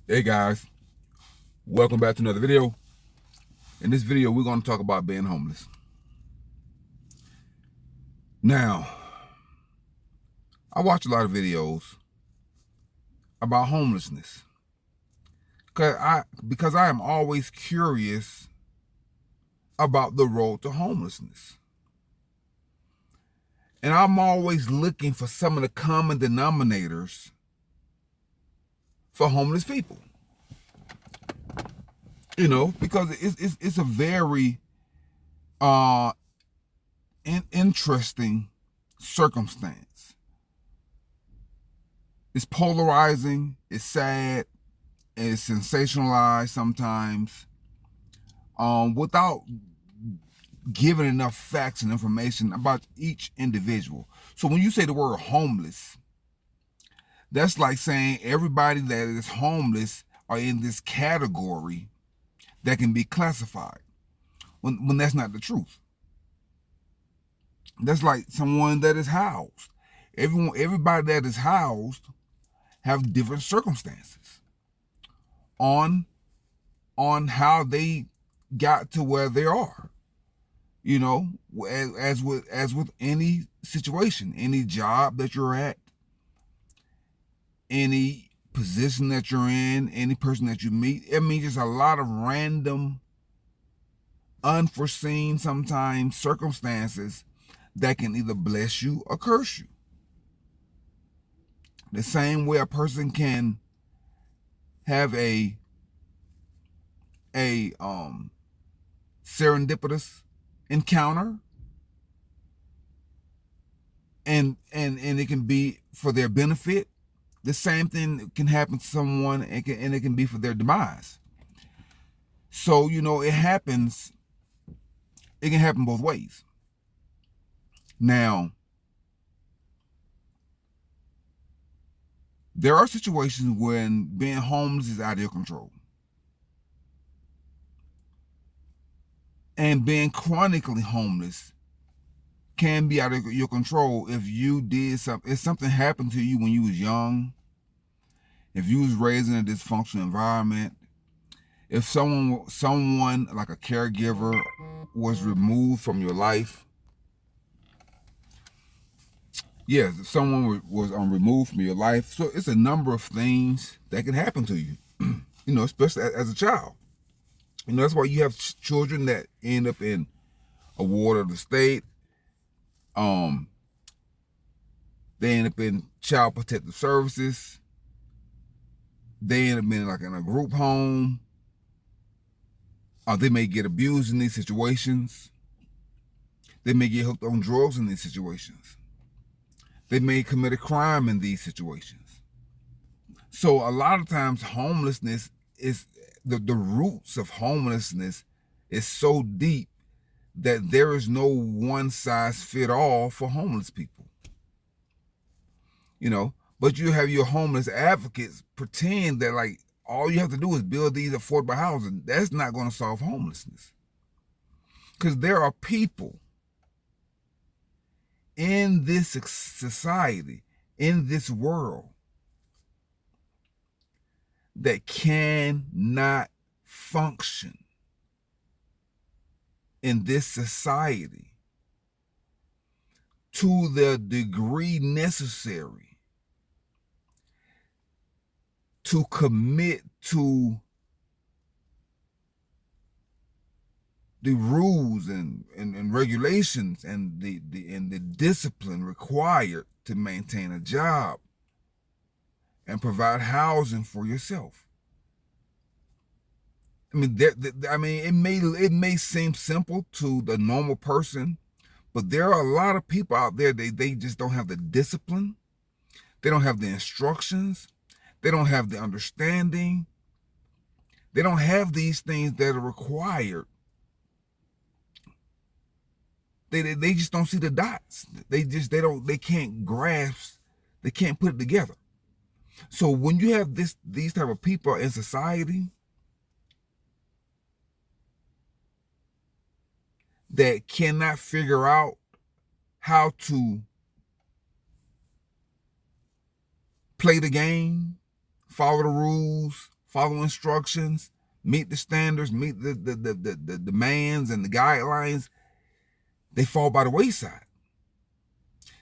Hey guys, welcome back to another video. In this video, we're going to talk about being homeless. Now, I watch a lot of videos about homelessness because I am always curious about the road to homelessness. And I'm always looking for some of the common denominators for homeless people. You know, because it's a very interesting circumstance. It's polarizing, it's sad, and it's sensationalized sometimes, without giving enough facts and information about each individual. So when you say the word homeless, that's like saying everybody that is homeless are in this category that can be classified, when that's not the truth. That's like someone that is housed. Everybody that is housed have different circumstances on how they got to where they are. You know, as with any situation, any job that you're at, any position that you're in, any person that you meet. I mean, just a lot of random, unforeseen, sometimes circumstances that can either bless you or curse you. The same way a person can have a serendipitous encounter, and it can be for their benefit. The same thing can happen to someone, and it can be for their demise. So, you know, it happens. It can happen both ways. Now, there are situations when being homeless is out of your control. And being chronically homeless can be out of your control if you did something, if something happened to you when you was young, if you was raised in a dysfunctional environment, if someone like a caregiver was removed from your life. Yes, if someone was removed from your life. So it's a number of things that can happen to you, you know, especially as a child. You know, that's why you have children that end up in a ward of the state. They end up in child protective services. They end up in a group home. They may get abused in these situations. They may get hooked on drugs in these situations. They may commit a crime in these situations. So a lot of times homelessness is the roots of homelessness is so deep that there is no one size fit all for homeless people. You know, but you have your homeless advocates pretend that like all you have to do is build these affordable housing. That's not going to solve homelessness. Because there are people in this society, in this world, that cannot function in this society to the degree necessary to commit to the rules and regulations and the discipline required to maintain a job and provide housing for yourself. I mean, it may seem simple to the normal person, but there are a lot of people out there, they just don't have the discipline. They don't have the instructions. They don't have the understanding. They don't have these things that are required. They just don't see the dots. They can't grasp. They can't put it together. So when you have these type of people in society that cannot figure out how to play the game, follow the rules, follow instructions, meet the standards, meet the demands and the guidelines, they fall by the wayside.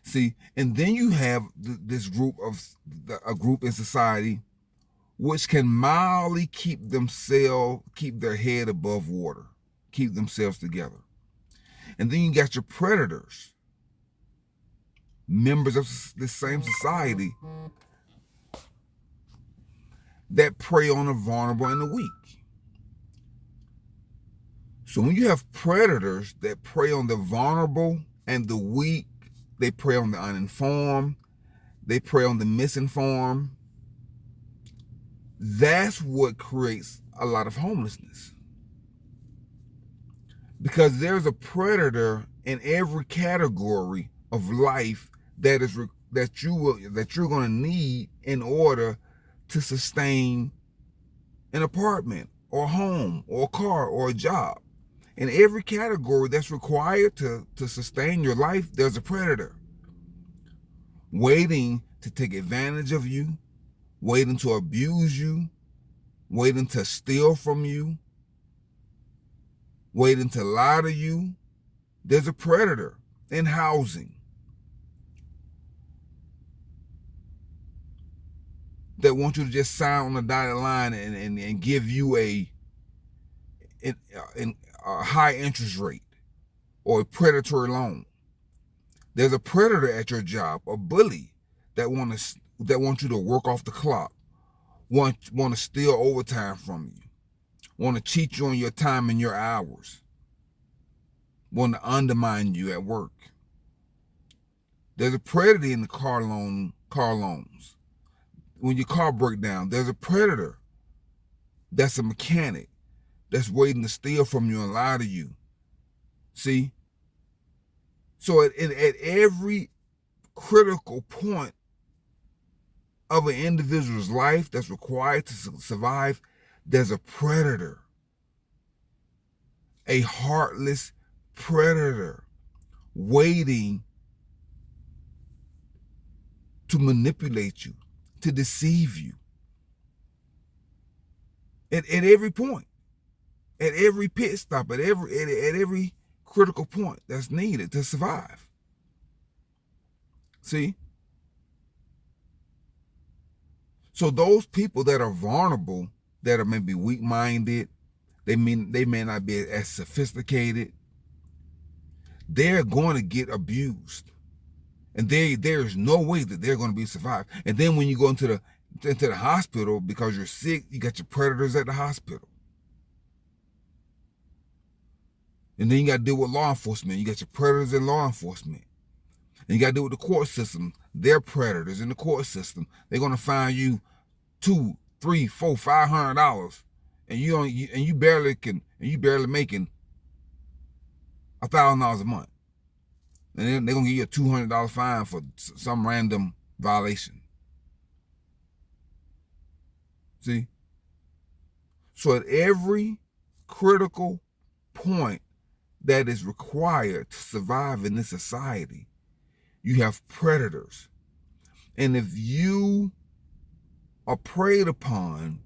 See, and then you have this group a group in society which can mildly keep their head above water, keep themselves together. And then you got your predators, members of the same society that prey on the vulnerable and the weak. So when you have predators that prey on the vulnerable and the weak, they prey on the uninformed, they prey on the misinformed, that's what creates a lot of homelessness. Because there's a predator in every category of life that you're going to need in order to sustain an apartment or a home or a car or a job. In every category that's required to sustain your life, there's a predator waiting to take advantage of you, waiting to abuse you, waiting to steal from you, waiting to lie to you. There's a predator in housing that wants you to just sign on the dotted line and give you a high interest rate or a predatory loan. There's a predator at your job, a bully that wants you to work off the clock, want to steal overtime from you, want to cheat you on your time and your hours, want to undermine you at work. There's a predator in the car loans. When your car breaks down, there's a predator that's a mechanic that's waiting to steal from you and lie to you. See? So at every critical point of an individual's life that's required to survive, there's a predator, a heartless predator waiting to manipulate you, to deceive you. At every point, at every pit stop, at every critical point that's needed to survive. See? So those people that are vulnerable, that are maybe weak-minded, they may not be as sophisticated, they're going to get abused. And there's no way that they're going to be survived. And then when you go into the hospital because you're sick, you got your predators at the hospital. And then you got to deal with law enforcement. You got your predators in law enforcement. And you got to deal with the court system. They're predators in the court system. They're going to find you $200, $300, $400, $500, and you barely making $1,000 a month. And then they're going to give you a $200 fine for some random violation. See? So at every critical point that is required to survive in this society, you have predators. And if you are preyed upon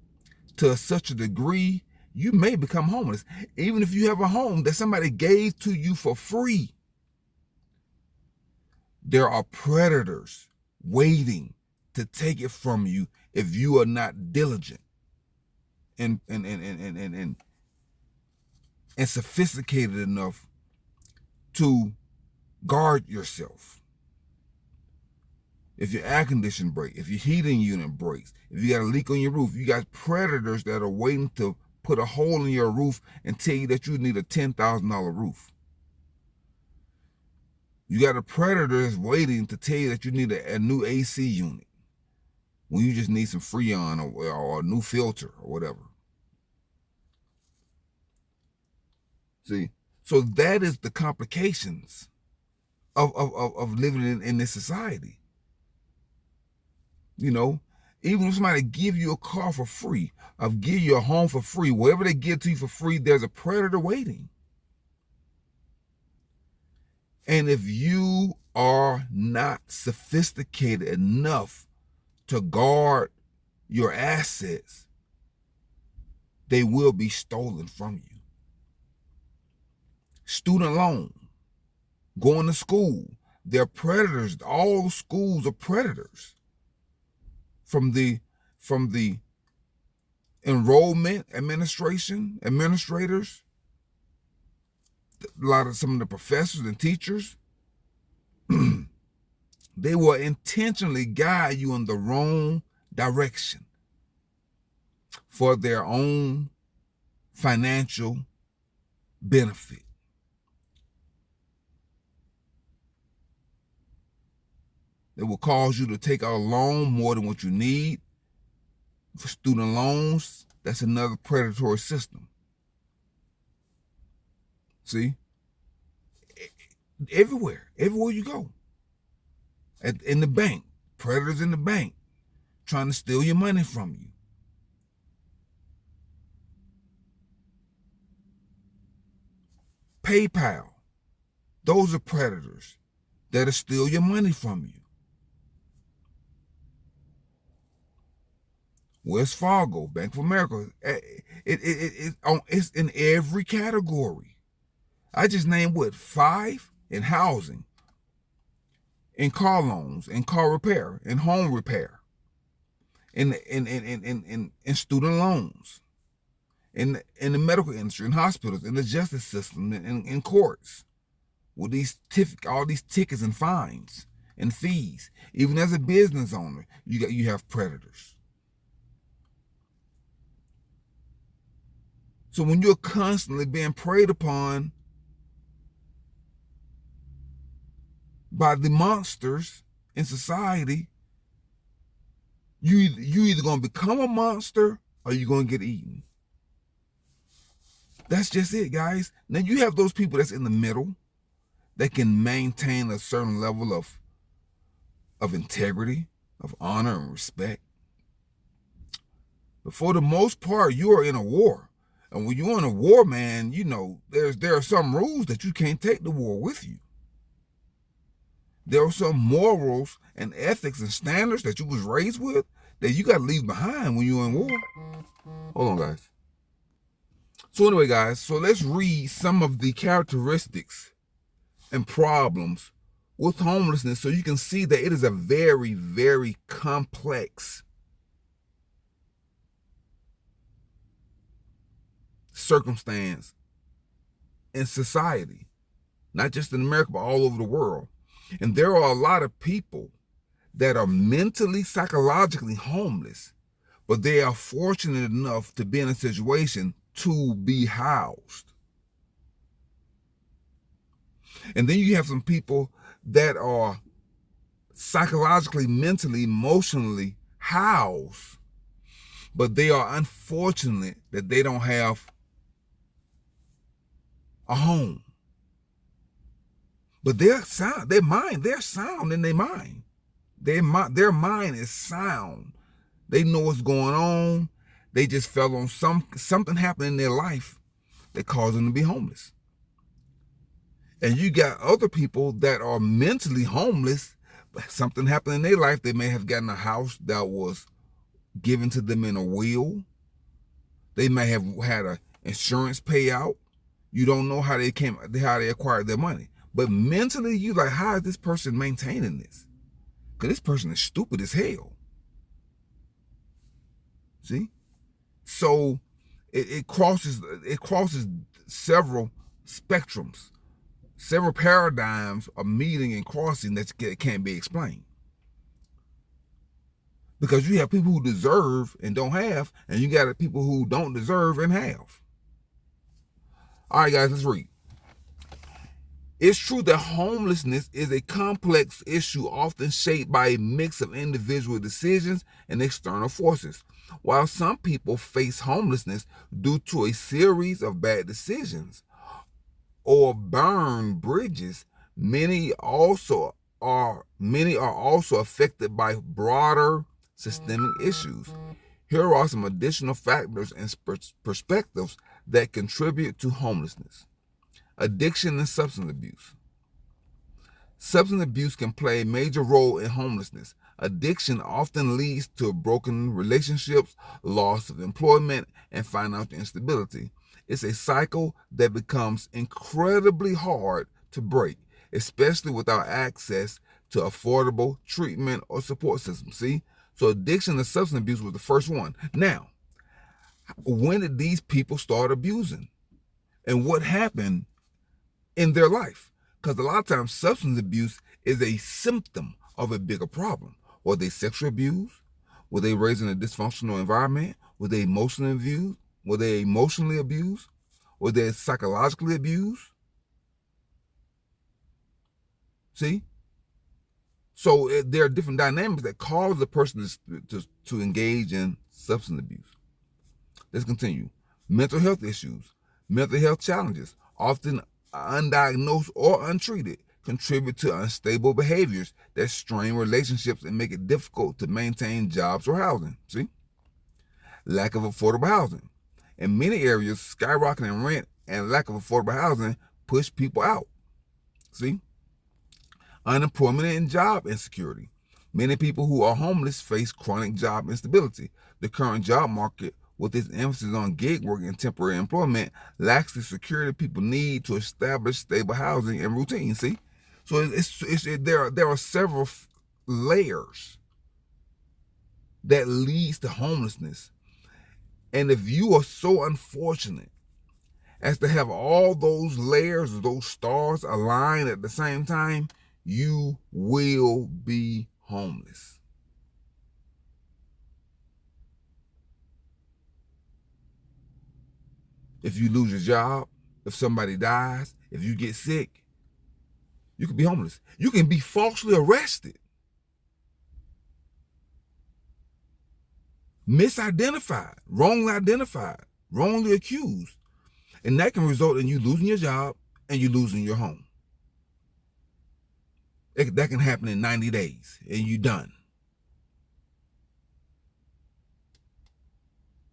to such a degree, you may become homeless. Even if you have a home that somebody gave to you for free, there are predators waiting to take it from you if you are not diligent and sophisticated enough to guard yourself. If your air conditioner breaks, if your heating unit breaks, if you got a leak on your roof, you got predators that are waiting to put a hole in your roof and tell you that you need a $10,000 roof. You got a predator that's waiting to tell you that you need a new AC unit when you just need some Freon or a new filter or whatever. See, so that is the complications of living in this society. You know, even if somebody give you a car for free, or give you a home for free, whatever they give to you for free, there's a predator waiting. And if you are not sophisticated enough to guard your assets, they will be stolen from you. Student loan, going to school, they're predators. All schools are predators. From the enrollment administrators, some of the professors and teachers, they will intentionally guide you in the wrong direction for their own financial benefit. It will cause you to take out a loan more than what you need. For student loans, that's another predatory system. See? Everywhere you go. In the bank, predators in the bank trying to steal your money from you. PayPal, those are predators that'll steal your money from you. Wells Fargo, Bank of America, it's in every category. I just named 5 in housing, in car loans, in car repair, in home repair, in student loans, in the medical industry, in hospitals, in the justice system, in courts, with all these tickets and fines and fees. Even as a business owner, you have predators. So when you're constantly being preyed upon by the monsters in society, you either going to become a monster or you're going to get eaten. That's just it, guys. Now you have those people that's in the middle that can maintain a certain level of integrity, of honor and respect. But for the most part, you are in a war. And when you're in a war, man, there are some rules that you can't take the war with you. There are some morals and ethics and standards that you was raised with that you got to leave behind when you're in war. Hold on, guys. So anyway, guys, so let's read some of the characteristics and problems with homelessness so you can see that it is a very, very complex circumstance in society, not just in America, but all over the world. And there are a lot of people that are mentally, psychologically homeless, but they are fortunate enough to be in a situation to be housed. And then you have some people that are psychologically, mentally, emotionally housed, but they are unfortunate that they don't have a home. But they're sound, they're sound in their mind. Their mind is sound. They know what's going on. They just fell on something happened in their life that caused them to be homeless. And you got other people that are mentally homeless, but something happened in their life. They may have gotten a house that was given to them in a will. They may have had an insurance payout. You don't know how they acquired their money. But mentally, you like, how is this person maintaining this? Because this person is stupid as hell. See? So it crosses several spectrums, several paradigms of meeting and crossing that can't be explained. Because you have people who deserve and don't have, and you got people who don't deserve and have. All right, guys, let's read. It's true that homelessness is a complex issue often shaped by a mix of individual decisions and external forces. While some people face homelessness due to a series of bad decisions or burned bridges, many are also affected by broader systemic issues. Here are some additional factors and perspectives that contribute to homelessness. Addiction and substance abuse. Substance abuse can play a major role in homelessness. Addiction often leads to broken relationships, loss of employment, and financial instability. It's a cycle that becomes incredibly hard to break, especially without access to affordable treatment or support systems. See? So addiction and substance abuse was the first one. Now, when did these people start abusing? And what happened in their life? Because a lot of times substance abuse is a symptom of a bigger problem. Were they sexually abused? Were they raised in a dysfunctional environment? Were they emotionally abused? Were they emotionally abused? Were they psychologically abused? See? So there are different dynamics that cause the person to engage in substance abuse. Let's continue. Mental health issues. Mental health challenges, often undiagnosed or untreated, contribute to unstable behaviors that strain relationships and make it difficult to maintain jobs or housing. See? Lack of affordable housing. In many areas, skyrocketing rent and lack of affordable housing push people out. See? Unemployment and job insecurity. Many people who are homeless face chronic job instability. The current job market, with its emphasis on gig work and temporary employment, lacks the security people need to establish stable housing and routine. See? So there are several layers that leads to homelessness. And if you are so unfortunate as to have all those layers, those stars align at the same time, you will be homeless. If you lose your job, if somebody dies, if you get sick, you can be homeless. You can be falsely arrested, misidentified, wrongly accused. And that can result in you losing your job and you losing your home. That can happen in 90 days and you're done.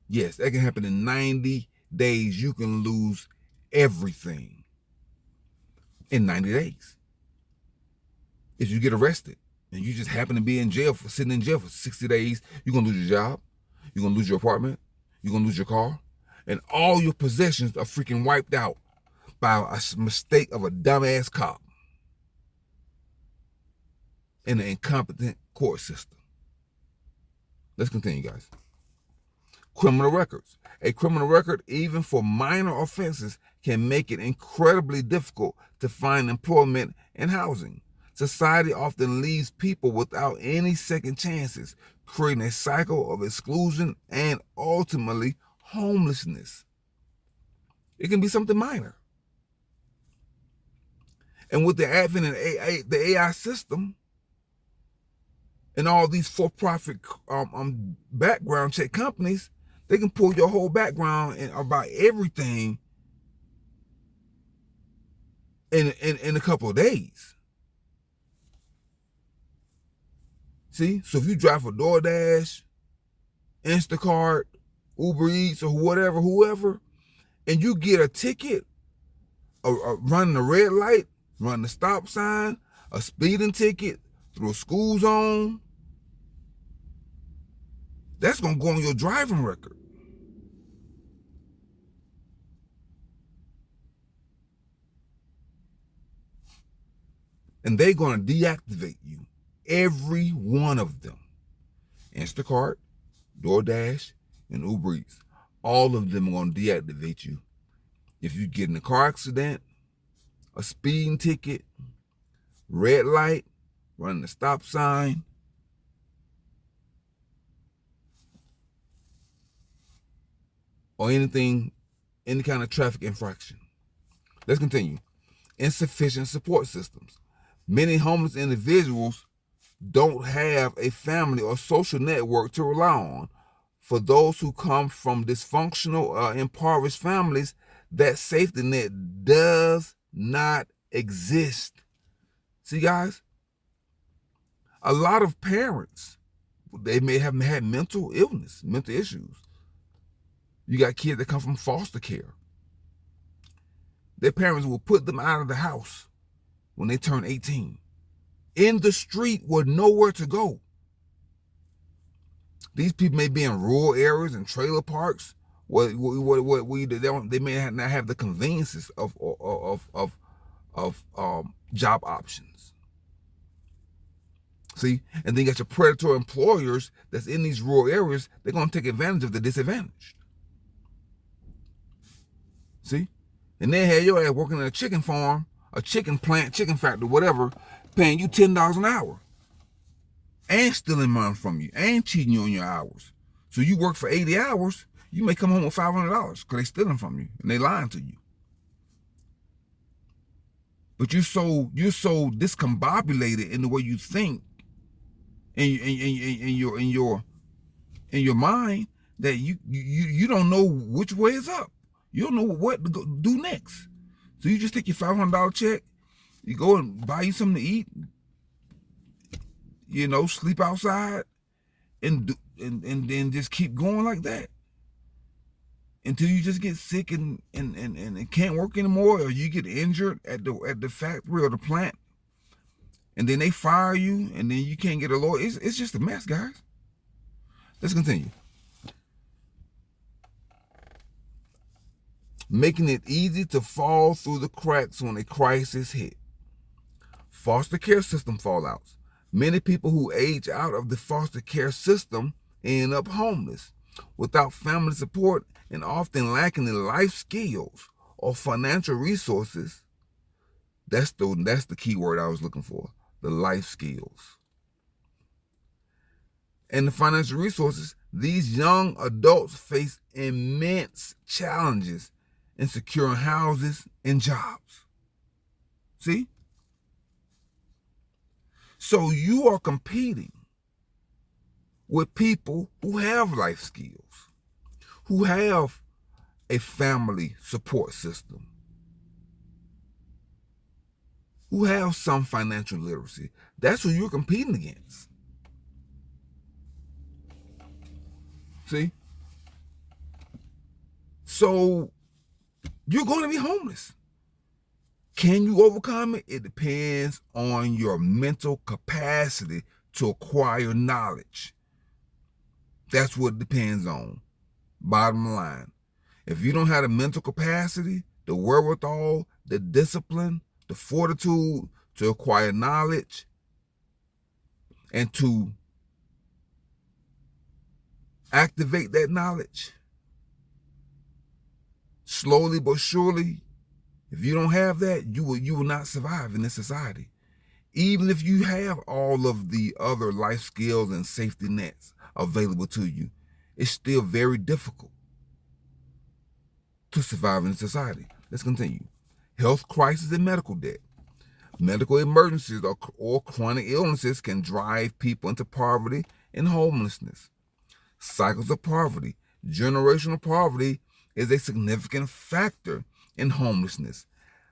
Yes, that can happen in 90 days. You can lose everything in 90 days. If you get arrested and you just happen to be sitting in jail for 60 days, you're going to lose your job. You're going to lose your apartment. You're going to lose your car. And all your possessions are freaking wiped out by a mistake of a dumbass cop in an incompetent court system. Let's continue, guys. Criminal records. A criminal record, even for minor offenses, can make it incredibly difficult to find employment and housing. Society often leaves people without any second chances, creating a cycle of exclusion and ultimately homelessness. It can be something minor. And with the advent of the AI system and all these for-profit background check companies, they can pull your whole background and about everything in a couple of days. See? So if you drive for DoorDash, Instacart, Uber Eats, or whoever, and you get a ticket, running a red light, running a stop sign, a speeding ticket through a school zone, that's going to go on your driving record. And they're going to deactivate you. Every one of them. Instacart, DoorDash, and Uber Eats. All of them are going to deactivate you. If you get in a car accident, a speeding ticket, red light, running a stop sign, or any kind of traffic infraction. Let's continue. Insufficient support systems. Many homeless individuals don't have a family or social network to rely on. For those who come from dysfunctional, impoverished families, that safety net does not exist. See, guys, a lot of parents, they may have had mental illness, mental issues. You got kids that come from foster care. Their parents will put them out of the house when they turn 18. In the street with nowhere to go. These people may be in rural areas and trailer parks. They may not have the conveniences of job options. See, and then you got your predatory employers that's in these rural areas. They're going to take advantage of the disadvantaged. See, and they had your ass working in a chicken farm, a chicken plant, chicken factory, whatever, paying you $10 an hour, and stealing money from you, and cheating you on your hours. So you work for 80 hours, you may come home with $500 because they're stealing from you and they lying to you. But you're so discombobulated in the way you think, in your mind, that you don't know which way is up. You don't know what to do next. So you just take your $500 check, you go and buy you something to eat, sleep outside, and then just keep going like that until you just get sick and can't work anymore, or you get injured at the factory or the plant, and then they fire you, and then you can't get a lawyer. It's just a mess, guys. Let's continue. Making it easy to fall through the cracks when a crisis hit. Foster care system fallouts. Many people who age out of the foster care system end up homeless, without family support, and often lacking the life skills or financial resources. That's the key word I was looking for, the life skills. And the financial resources, these young adults face immense challenges in securing houses and jobs. See? So you are competing with people who have life skills, who have a family support system, who have some financial literacy. That's who you're competing against. See? So you're going to be homeless. Can you overcome it? It depends on your mental capacity to acquire knowledge. That's what it depends on. Bottom line. If you don't have the mental capacity, the wherewithal, the discipline, the fortitude to acquire knowledge, and to activate that knowledge, slowly but surely, if you don't have that, you will not survive in this society. Even if you have all of the other life skills and safety nets available to you, it's still very difficult to survive in society. Let's continue. Health crisis and medical debt. Medical emergencies or chronic illnesses can drive people into poverty and homelessness. Cycles of poverty. Generational poverty is a significant factor in homelessness.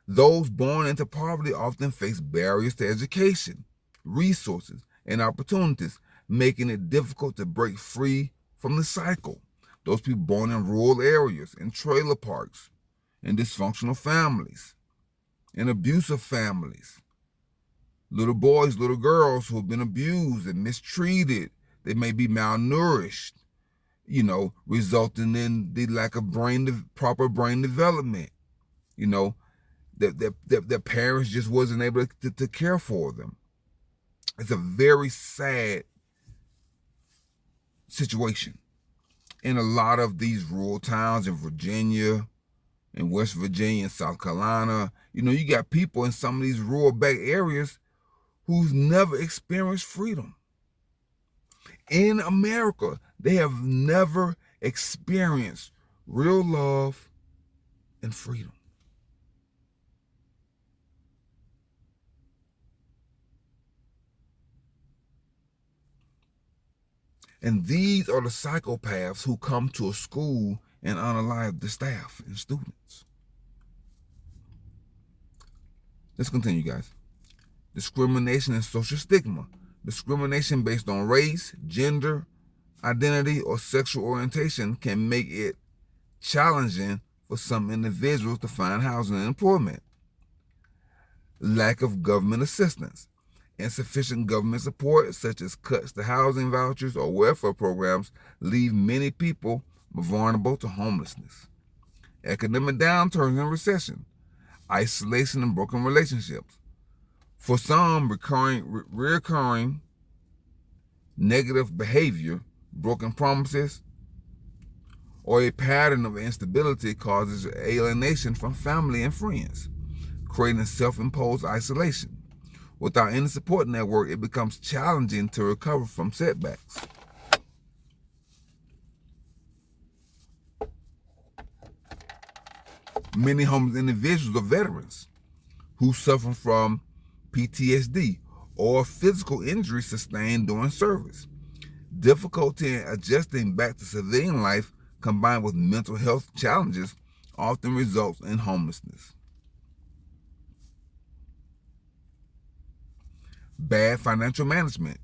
Those born into poverty often face barriers to education, resources, and opportunities, making it difficult to break free from the cycle. Those people born in rural areas, in trailer parks, in dysfunctional families, in abusive families. Little boys, little girls who have been abused and mistreated. They may be malnourished, resulting in the lack of proper brain development. Their parents just wasn't able to care for them. It's a very sad situation. In a lot of these rural towns in Virginia, in West Virginia, and South Carolina, you got people in some of these rural back areas who's never experienced freedom. In America, they have never experienced real love and freedom. And these are the psychopaths who come to a school and unalive the staff and students. Let's continue, guys. Discrimination and social stigma. Discrimination based on race, gender, identity, or sexual orientation can make it challenging for some individuals to find housing and employment. Lack of government assistance. Insufficient government support, such as cuts to housing vouchers or welfare programs, leave many people vulnerable to homelessness. Economic downturns and recession, isolation and broken relationships. For some, recurring negative behavior, broken promises, or a pattern of instability causes alienation from family and friends, creating self-imposed isolation. Without any support network, it becomes challenging to recover from setbacks. Many homeless individuals are veterans who suffer from PTSD or physical injuries sustained during service. Difficulty in adjusting back to civilian life combined with mental health challenges often results in homelessness. Bad financial management.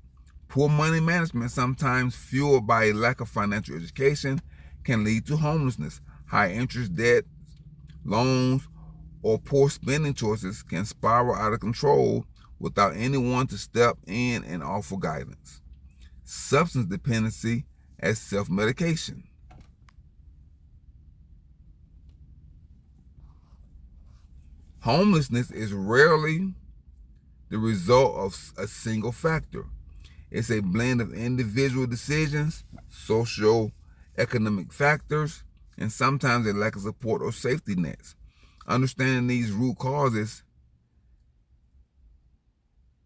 Poor money management, sometimes fueled by a lack of financial education, can lead to homelessness. High interest debt, loans, or poor spending choices can spiral out of control without anyone to step in and offer guidance. Substance dependency as self-medication. Homelessness is rarely the result of a single factor. It's a blend of individual decisions, socio-economic factors, and sometimes a lack of support or safety nets. Understanding these root causes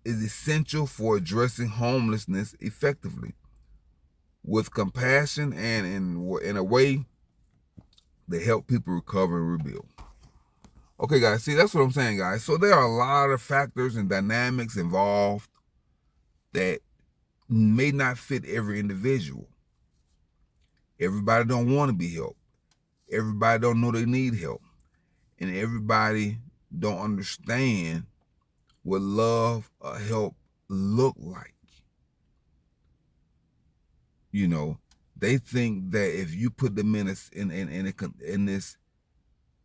is essential for addressing homelessness effectively, with compassion and in a way that help people recover and rebuild. Okay, guys, see, that's what I'm saying, guys. So there are a lot of factors and dynamics involved that may not fit every individual. Everybody don't want to be helped. Everybody don't know they need help. And everybody don't understand what love or help look like. You know, they think that if you put them in this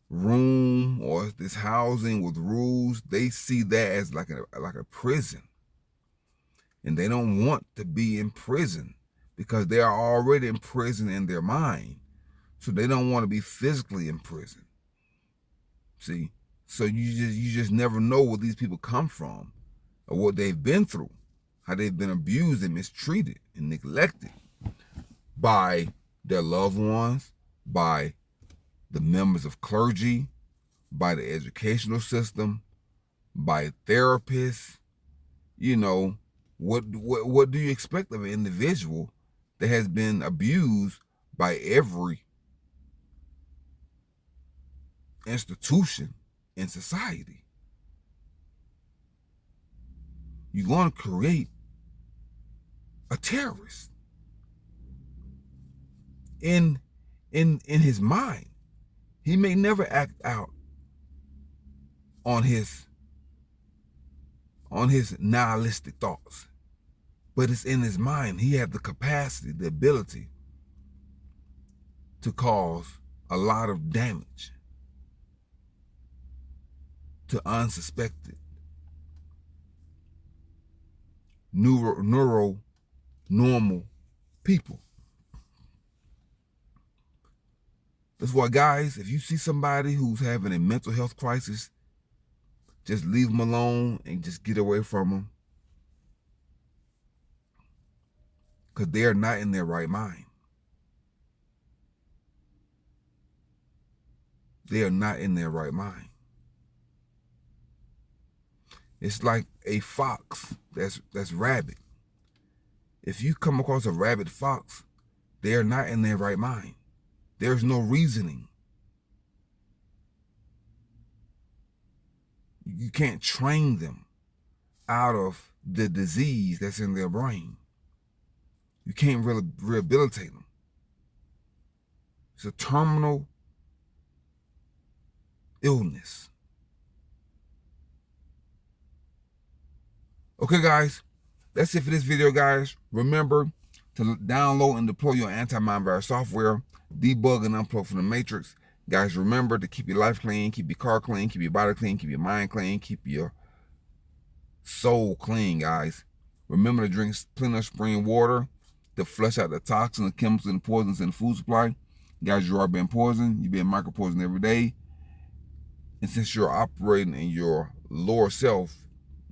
room or this housing with rules, they see that as like a prison. And they don't want to be in prison because they are already in prison in their mind. So they don't want to be physically in prison. See? So you just never know where these people come from or what they've been through, how they've been abused and mistreated and neglected by their loved ones, by the members of clergy, by the educational system, by therapists. You know, what do you expect of an individual that has been abused by every institution in society? You're going to create a terrorist in his mind. He may never act out on his nihilistic thoughts, but it's in his mind. He has the capacity, the ability to cause a lot of damage to unsuspected normal people. That's why, guys, if you see somebody who's having a mental health crisis, just leave them alone and just get away from them, because they are not in their right mind. They are not in their right mind. It's like a fox that's rabid. If you come across a rabid fox, they are not in their right mind. There's no reasoning. You can't train them out of the disease that's in their brain. You can't really rehabilitate them. It's a terminal illness. Okay, guys, that's it for this video, guys. Remember to download and deploy your anti-mind virus software, debug and unplug from the matrix. Guys, remember to keep your life clean, keep your car clean, keep your body clean, keep your mind clean, keep your soul clean, guys. Remember to drink plenty of spring water to flush out the toxins, the chemicals, and poisons in the food supply. Guys, you are being poisoned. You're being micro-poisoned every day. And since you're operating in your lower self,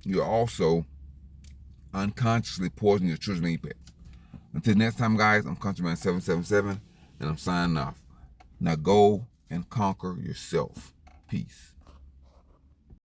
you're also unconsciously poisoning your children and your pets. Until next time, guys, I'm Countryman777, and I'm signing off. Now go and conquer yourself. Peace.